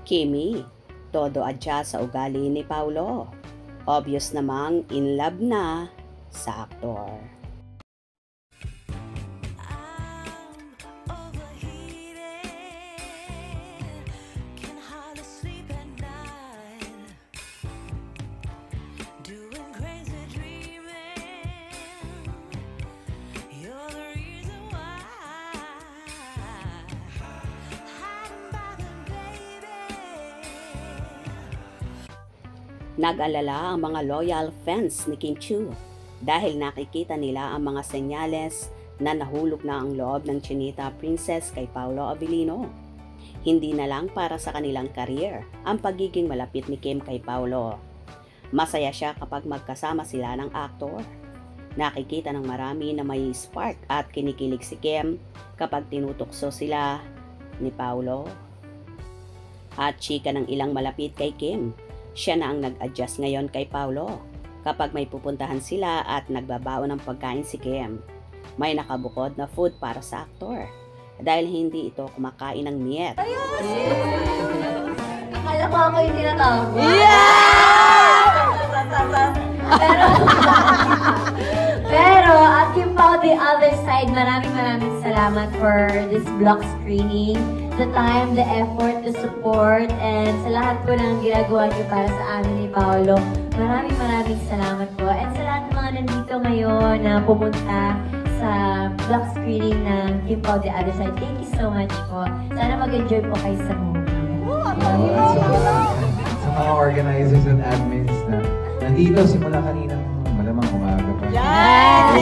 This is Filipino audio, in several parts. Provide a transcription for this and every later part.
Kimi, todo adjust sa ugali ni Paulo. Obvious namang in love na sa aktor. Nag-alala ang mga loyal fans ni Kim Chiu dahil nakikita nila ang mga senyales na nahulog na ang loob ng Chinita Princess kay Paolo Abilino. Hindi na lang para sa kanilang career ang pagiging malapit ni Kim kay Paolo. Masaya siya kapag magkasama sila ng aktor. Nakikita ng marami na may spark at kinikilig si Kim kapag tinutukso sila ni Paolo. At chika ng ilang malapit kay Kim, siya na ang nag-adjust ngayon kay Paolo kapag may pupuntahan sila at nagbabaon ng pagkain si Kim. May nakabukod na food para sa aktor dahil hindi ito kumakain ng meat. Akala ko ako yung tinatawag. Pero at Kim Pao, the other side, maraming salamat for this block screening. The time, the effort, the support, and sa lahat po ng ginagawa niyo para sa amin ni Paolo. Maraming salamat po. And sa lahat ng mga nandito ngayon na pumunta sa block screening ng Kim Pao, the other side, thank you so much po. Sana mag-enjoy po kayo sa movie. Sa mga organizers and admins na nandito simula kaninang malamang umaga pa. Yes!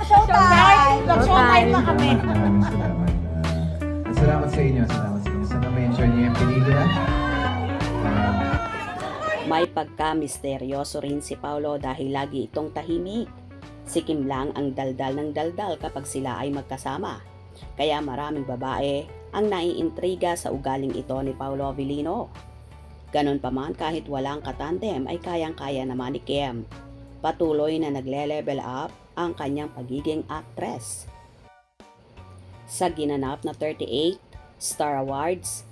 Showtime! Showtime na kami. Maraming salamat. At salamat sa inyo. Sana ma-enjoy niyo yung pelikula. May pagka-misteryoso rin si Paolo dahil lagi itong tahimik. Si Kim lang ang daldal ng daldal kapag sila ay magkasama. Kaya maraming babae ang naiintriga sa ugaling ito ni Paolo Abilino. Ganon pa man kahit walang katandem ay kayang-kaya naman ni Kim. Patuloy na nagle-level up ang kanyang pagiging actress. Sa ginanap na 38 Star Awards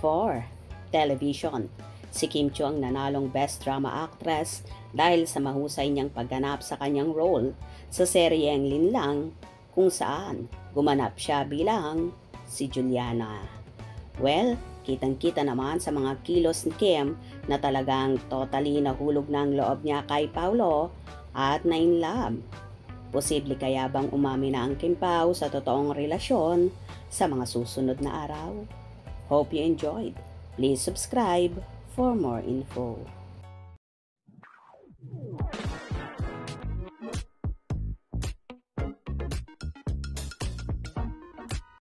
for Television, si Kim Chiu ang nanalong Best Drama Actress dahil sa mahusay niyang pagganap sa kanyang role sa seryeng Linlang kung saan gumanap siya bilang si Juliana. Well, kitang-kita naman sa mga kilos ni Kim na talagang totally nahulog ng loob niya kay Paolo at na-in love. Posible kaya bang umami na ang Kim Pao sa totoong relasyon sa mga susunod na araw? Hope you enjoyed. Please subscribe for more info.